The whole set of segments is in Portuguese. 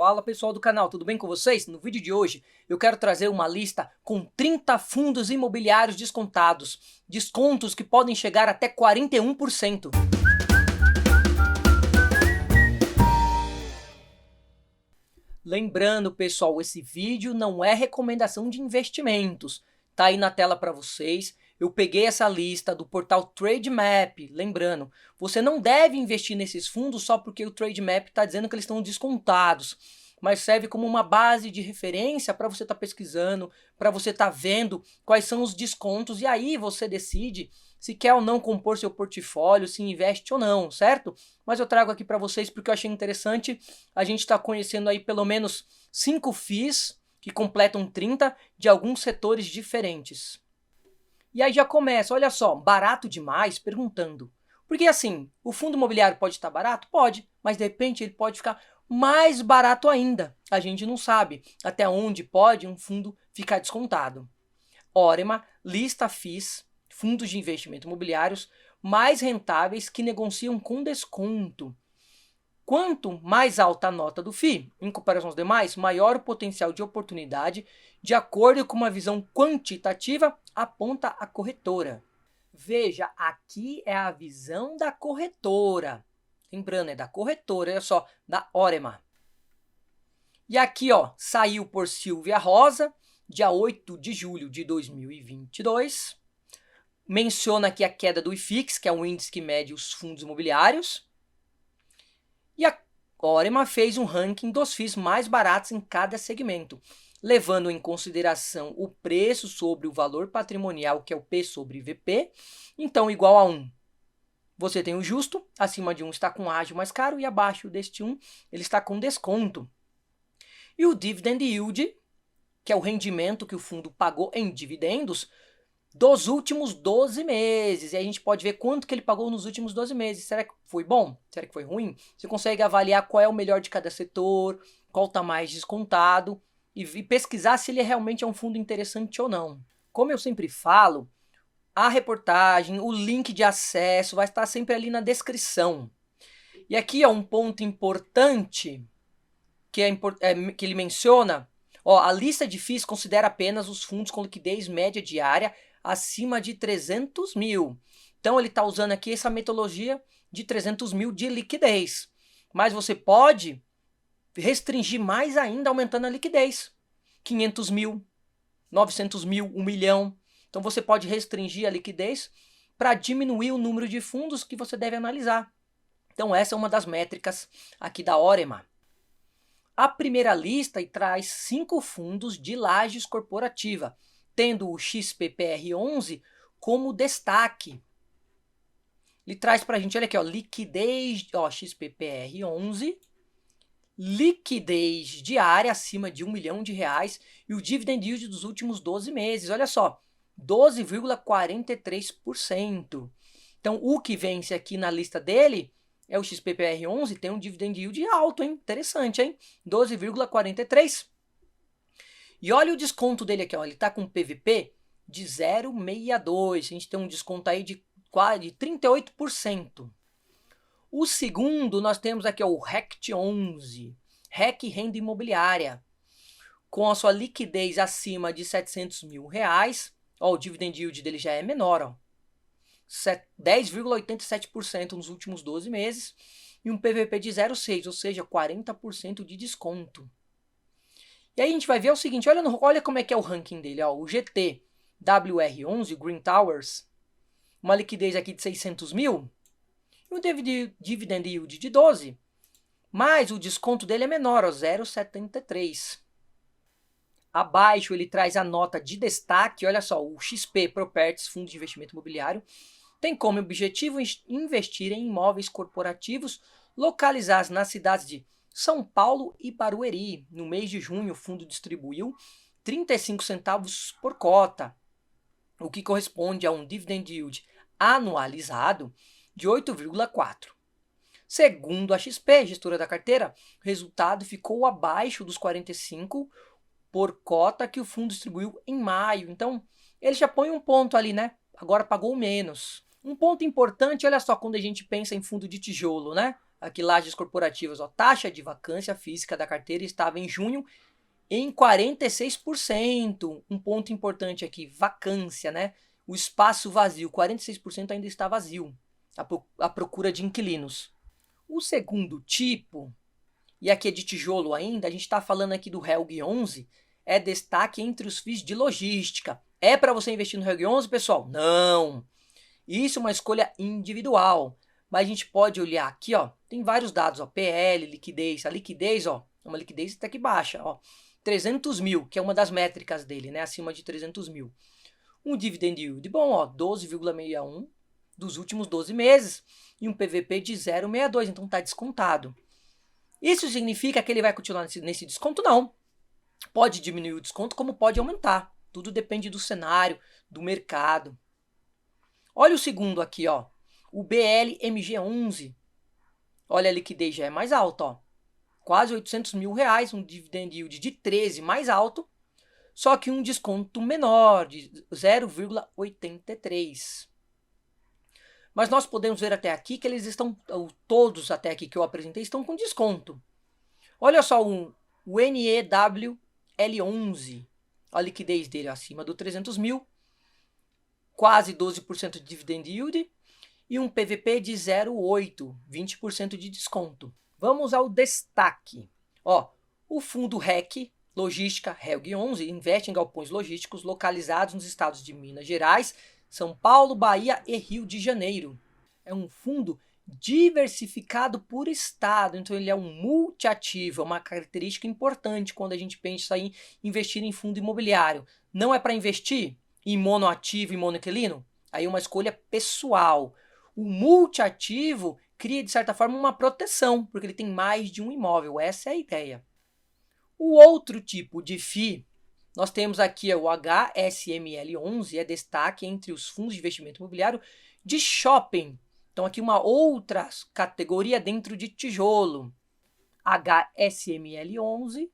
Fala pessoal do canal, tudo bem com vocês? No vídeo de hoje eu quero trazer uma lista com 30 fundos imobiliários descontados, descontos que podem chegar até 41%. Lembrando pessoal, esse vídeo não é recomendação de investimentos, tá aí na tela para vocês. Eu peguei essa lista do portal Trademap, lembrando, você não deve investir nesses fundos só porque o Trademap está dizendo que eles estão descontados, mas serve como uma base de referência para você estar pesquisando, para você estar vendo quais são os descontos e aí você decide se quer ou não compor seu portfólio, se investe ou não, certo? Mas eu trago aqui para vocês porque eu achei interessante, a gente está conhecendo aí pelo menos 5 FIIs que completam 30 de alguns setores diferentes. E aí já começa, olha só, barato demais, perguntando. Porque assim, o fundo imobiliário pode estar barato? Pode, mas de repente ele pode ficar mais barato ainda. A gente não sabe até onde pode um fundo ficar descontado. Orema lista FIIs, fundos de investimento imobiliários, mais rentáveis que negociam com desconto. Quanto mais alta a nota do FII, em comparação aos demais, maior o potencial de oportunidade, de acordo com uma visão quantitativa, aponta a corretora. Veja, aqui é a visão da corretora. Lembrando, é da corretora, olha só, da Orema. E aqui, ó, saiu por Silvia Rosa, dia 8 de julho de 2022. Menciona aqui a queda do IFIX, que é um índice que mede os fundos imobiliários. E a Orema fez um ranking dos FIIs mais baratos em cada segmento, levando em consideração o preço sobre o valor patrimonial, que é o P sobre VP, então igual a 1. Você tem o justo, acima de 1 está com ágio mais caro e abaixo deste 1 ele está com desconto. E o Dividend Yield, que é o rendimento que o fundo pagou em dividendos, dos últimos 12 meses. E a gente pode ver quanto que ele pagou nos últimos 12 meses. Será que foi bom? Será que foi ruim? Você consegue avaliar qual é o melhor de cada setor, qual está mais descontado e pesquisar se ele realmente é um fundo interessante ou não. Como eu sempre falo, a reportagem, o link de acesso vai estar sempre ali na descrição. E aqui é um ponto importante que ele menciona. Ó, a lista de FIIs considera apenas os fundos com liquidez média diária acima de 300 mil. Então ele está usando aqui essa metodologia de 300 mil de liquidez. Mas você pode restringir mais ainda aumentando a liquidez. 500 mil, 900 mil, 1 milhão. Então você pode restringir a liquidez para diminuir o número de fundos que você deve analisar. Então essa é uma das métricas aqui da Orema. A primeira lista traz 5 fundos de lajes corporativa, tendo o XPPR11 como destaque. Ele traz para a gente, olha aqui, ó, liquidez, ó, XPPR11, liquidez diária acima de R$1 milhão e o dividend yield dos últimos 12 meses, olha só, 12,43%. Então o que vence aqui na lista dele é o XPPR11, tem um dividend yield alto, hein? Interessante, hein? 12,43%. E olha o desconto dele aqui, ó. Ele está com PVP de 0,62. A gente tem um desconto aí de quase 38%. O segundo, nós temos aqui ó, o RECT11, REC Renda Imobiliária, com a sua liquidez acima de R$700 mil. Ó, o dividend yield dele já é menor, ó. 10,87% nos últimos 12 meses e um PVP de 0,6, ou seja, 40% de desconto. E aí a gente vai ver o seguinte, olha como é que é o ranking dele, ó, o GT WR11, Green Towers, uma liquidez aqui de 600 mil e um dividend yield de 12, mas o desconto dele é menor, 0,73. Abaixo ele traz a nota de destaque, olha só, o XP Properties, Fundo de Investimento Imobiliário, tem como objetivo investir em imóveis corporativos localizados nas cidades de São Paulo e Barueri. No mês de junho, o fundo distribuiu 35 centavos por cota, o que corresponde a um dividend yield anualizado de 8,4. Segundo a XP, gestora da carteira, o resultado ficou abaixo dos 45 por cota que o fundo distribuiu em maio. Então, ele já põe um ponto ali, né? Agora pagou menos. Um ponto importante, olha só, quando a gente pensa em fundo de tijolo, né? aqui lajes corporativas, ó, taxa de vacância física da carteira estava em junho em 46%. Um ponto importante aqui, vacância, né? O espaço vazio, 46% ainda está vazio, a procura de inquilinos. O segundo tipo, e aqui é de tijolo ainda, a gente está falando aqui do Helg 11, é destaque entre os FIIs de logística. É para você investir no Helg 11, pessoal? Não! Isso é uma escolha individual, mas a gente pode olhar aqui, ó, tem vários dados, ó, PL, liquidez. A liquidez, ó, é uma liquidez até que baixa, ó, 300 mil, que é uma das métricas dele, né, acima de 300 mil. Um dividend yield bom, ó, 12,61 dos últimos 12 meses e um PVP de 0,62, então está descontado. Isso significa que ele vai continuar nesse desconto? Não. Pode diminuir o desconto, como pode aumentar. Tudo depende do cenário, do mercado. Olha o segundo aqui, ó, o BLMG11. Olha, a liquidez já é mais alta, ó, quase 800 mil reais, um dividend yield de 13 mais alto, só que um desconto menor, de 0,83. Mas nós podemos ver até aqui que eles estão, todos até aqui que eu apresentei, estão com desconto. Olha só o NEWL11, a liquidez dele acima do 300 mil, quase 12% de dividend yield e um PVP de 0,8, 20% de desconto. Vamos ao destaque. Ó, o fundo REC, Logística Helg 11, investe em galpões logísticos localizados nos estados de Minas Gerais, São Paulo, Bahia e Rio de Janeiro. É um fundo diversificado por estado, então ele é um multiativo, é uma característica importante quando a gente pensa em investir em fundo imobiliário. Não é para investir em monoativo e monoinquilino? Aí é uma escolha pessoal. O multiativo cria, de certa forma, uma proteção, porque ele tem mais de um imóvel, essa é a ideia. O outro tipo de FII, nós temos aqui o HSML11, é destaque entre os fundos de investimento imobiliário de shopping. Então aqui uma outra categoria dentro de tijolo. HSML11,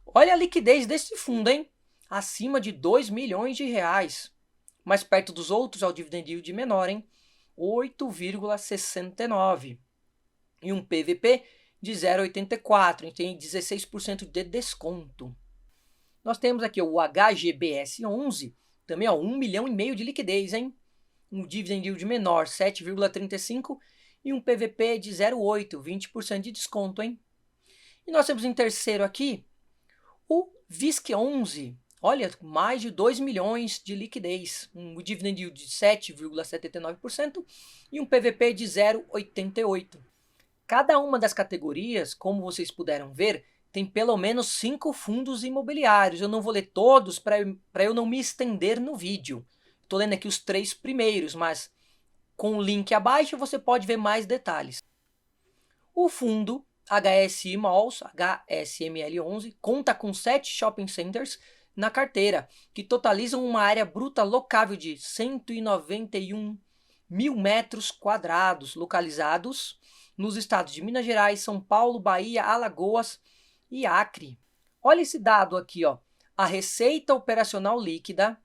olha a liquidez desse fundo, hein? Acima de 2 milhões de reais. Mais perto dos outros, é o dividend yield menor, hein? 8,69. E um PVP de 0,84, então tem 16% de desconto. Nós temos aqui o HGBS11, também ó, 1,5 milhão de liquidez, hein? Um dividend yield menor, 7,35 e um PVP de 0,8, 20% de desconto, hein? E nós temos em terceiro aqui o VISC11, olha, mais de 2 milhões de liquidez, um dividend yield de 7,79% e um PVP de 0,88. Cada uma das categorias, como vocês puderam ver, tem pelo menos 5 fundos imobiliários. Eu não vou ler todos para eu não me estender no vídeo. Estou lendo aqui os 3 primeiros, mas com o link abaixo você pode ver mais detalhes. O fundo HSI Malls, HSML11, conta com 7 shopping centers na carteira, que totalizam uma área bruta locável de 191 mil metros quadrados, localizados nos estados de Minas Gerais, São Paulo, Bahia, Alagoas e Acre. Olha esse dado aqui, ó. A receita operacional líquida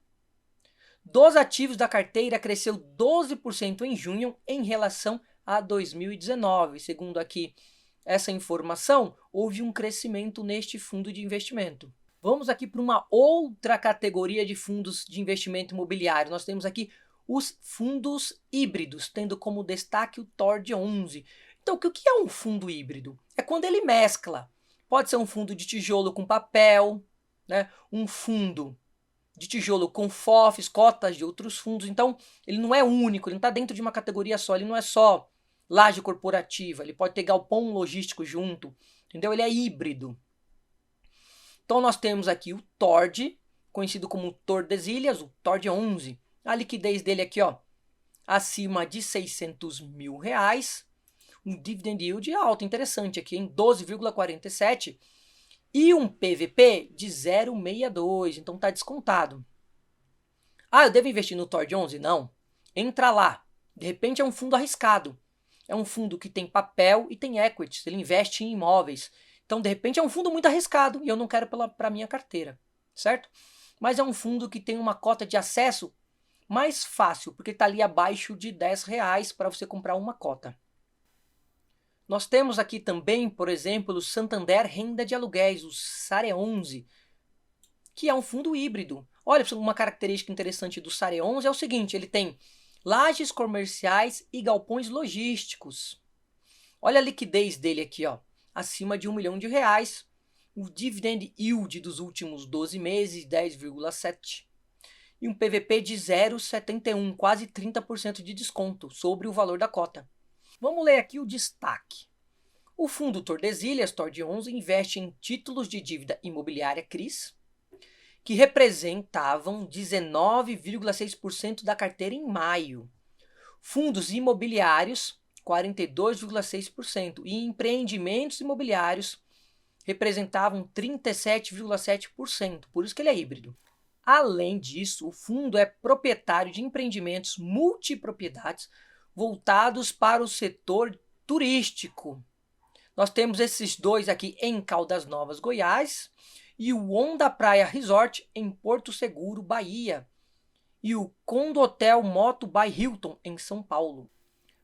dos ativos da carteira cresceu 12% em junho em relação a 2019. Segundo aqui essa informação, houve um crescimento neste fundo de investimento. Vamos aqui para uma outra categoria de fundos de investimento imobiliário. Nós temos aqui os fundos híbridos, tendo como destaque o TORD11. Então, o que é um fundo híbrido? É quando ele mescla. Pode ser um fundo de tijolo com papel, né? Um fundo de tijolo com FOFs, cotas de outros fundos. Então, ele não é único, ele não está dentro de uma categoria só, ele não é só laje corporativa, ele pode ter galpão logístico junto, entendeu? Ele é híbrido. Então, nós temos aqui o TORD, conhecido como Tordesilhas, o TORD11. A liquidez dele aqui, ó, acima de 600 mil reais. Um dividend yield alto, interessante aqui, em 12,47 e um PVP de 0,62, então tá descontado. Ah, eu devo investir no TORD11? Não. Entra lá. De repente é um fundo arriscado. É um fundo que tem papel e tem equities, ele investe em imóveis. Então, de repente, é um fundo muito arriscado e eu não quero para minha carteira, certo? Mas é um fundo que tem uma cota de acesso mais fácil, porque está ali abaixo de R$ 10 para você comprar uma cota. Nós temos aqui também, por exemplo, o Santander Renda de Aluguéis, o SARE11, que é um fundo híbrido. Olha, uma característica interessante do SARE11 é o seguinte, ele tem lajes comerciais e galpões logísticos. Olha a liquidez dele aqui, ó, acima de R$ 1 milhão. O dividend yield dos últimos 12 meses, 10,7%. E um PVP de 0,71, quase 30% de desconto sobre o valor da cota. Vamos ler aqui o destaque. O fundo Tordesilhas, TORD11, investe em títulos de dívida imobiliária CRIs, que representavam 19,6% da carteira em maio. Fundos imobiliários, 42,6%. E empreendimentos imobiliários representavam 37,7%. Por isso que ele é híbrido. Além disso, o fundo é proprietário de empreendimentos multipropriedades voltados para o setor turístico. Nós temos esses dois aqui em Caldas Novas, Goiás, e o Onda Praia Resort em Porto Seguro, Bahia, e o Condotel Moto by Hilton em São Paulo.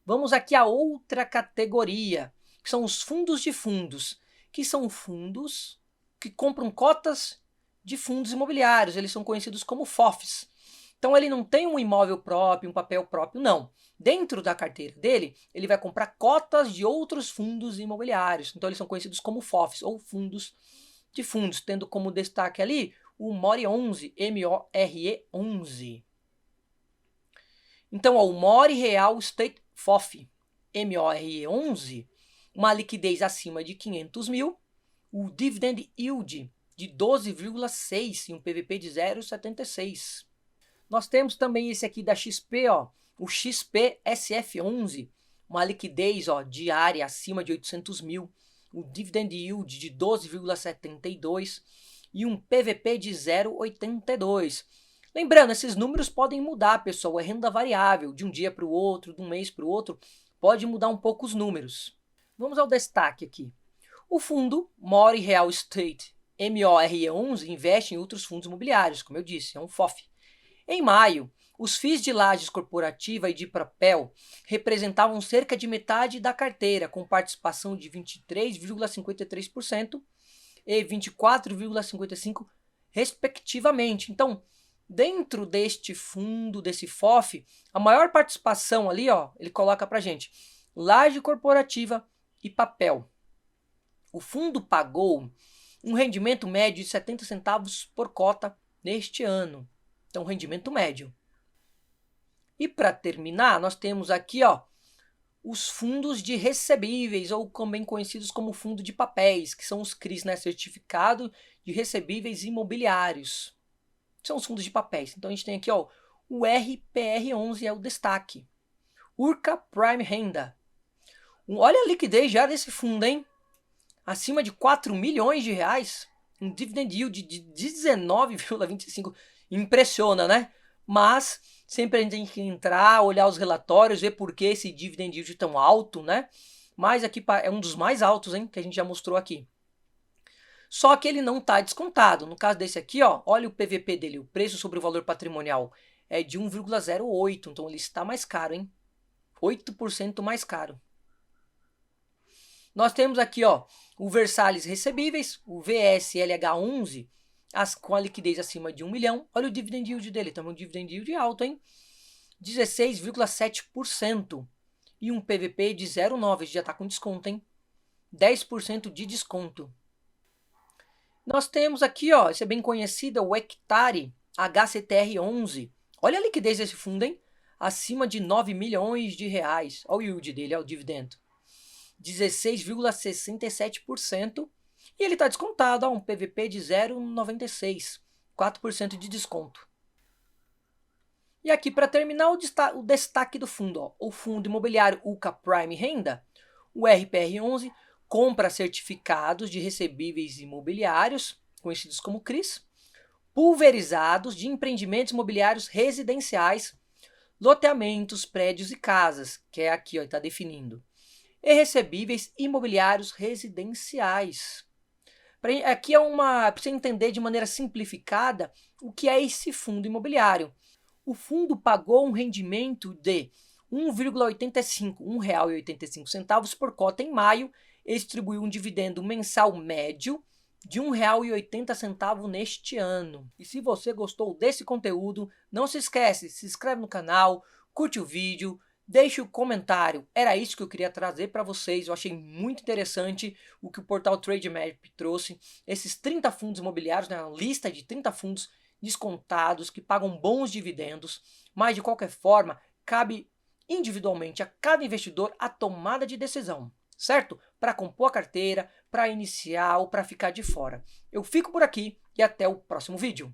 Vamos aqui a outra categoria, que são os fundos de fundos, que são fundos que compram cotas de fundos imobiliários, eles são conhecidos como FOFs. Então ele não tem um imóvel próprio, um papel próprio, não. Dentro da carteira dele, ele vai comprar cotas de outros fundos imobiliários. Então eles são conhecidos como FOFs, ou fundos de fundos, tendo como destaque ali o MORE11, MORE11. Então, ó, o MORE Real Estate FOF, MORE11, uma liquidez acima de 500 mil, o dividend yield de 12,6 e um PVP de 0,76. Nós temos também esse aqui da XP, ó, o XP SF11, uma liquidez, ó, diária acima de 800 mil, o dividend yield de 12,72 e um PVP de 0,82. Lembrando, esses números podem mudar, pessoal, é renda variável, de um dia para o outro, de um mês para o outro, pode mudar um pouco os números. Vamos ao destaque aqui. O fundo MORE Real Estate MORE11 investe em outros fundos imobiliários, como eu disse, é um FOF. Em maio, os FIIs de lajes corporativa e de papel representavam cerca de metade da carteira, com participação de 23,53% e 24,55%, respectivamente. Então, dentro deste fundo, desse FOF, a maior participação ali, ó, ele coloca pra gente, laje corporativa e papel. O fundo pagou um rendimento médio de 70 centavos por cota neste ano. Então, rendimento médio. E para terminar, nós temos aqui, ó, os fundos de recebíveis, ou também conhecidos como fundo de papéis, que são os CRIs, né, Certificado de Recebíveis Imobiliários. São os fundos de papéis. Então a gente tem aqui, ó, o RPR11 é o destaque. Urca Prime Renda. Olha a liquidez já desse fundo, hein? Acima de 4 milhões de reais. Um dividend yield de 19,25%. Impressiona, né? Mas sempre a gente tem que entrar, olhar os relatórios, ver por que esse dividend yield tão alto, né? Mas aqui é um dos mais altos, hein, que a gente já mostrou aqui. Só que ele não está descontado. No caso desse aqui, ó, olha o PVP dele, o preço sobre o valor patrimonial é de 1,08, então ele está mais caro, hein? 8% mais caro. Nós temos aqui, ó, o Versalhes Recebíveis, o VSLH11, com a liquidez acima de 1 milhão. Olha o dividend yield dele, também um dividend yield alto, hein? 16,7% e um PVP de 0,9, já está com desconto, hein? 10% de desconto. Nós temos aqui, ó, esse é bem conhecido, o Hectare HCTR11. Olha a liquidez desse fundo, hein? Acima de 9 milhões de reais. Olha o yield dele, olha o dividendo. 16,67%. E ele está descontado, ó, um PVP de 0,96. 4% de desconto. E aqui, para terminar, o destaque do fundo. Ó, o fundo imobiliário UCA Prime Renda, o RPR11, compra certificados de recebíveis imobiliários, conhecidos como CRIs, pulverizados de empreendimentos imobiliários residenciais, loteamentos, prédios e casas, que é aqui, está definindo, e recebíveis imobiliários residenciais. Aqui é para você entender de maneira simplificada o que é esse fundo imobiliário. o fundo pagou um rendimento de R$1,85 por cota em maio e distribuiu um dividendo mensal médio de R$1,80 neste ano. E se você gostou desse conteúdo, não se esquece, se inscreve no canal, curte o vídeo, deixe o comentário. Era isso que eu queria trazer para vocês. Eu achei muito interessante o que o portal Trademap trouxe. Esses 30 fundos imobiliários, né, uma lista de 30 fundos descontados que pagam bons dividendos, mas de qualquer forma, cabe individualmente a cada investidor a tomada de decisão, certo? Para compor a carteira, para iniciar ou para ficar de fora. Eu fico por aqui e até o próximo vídeo.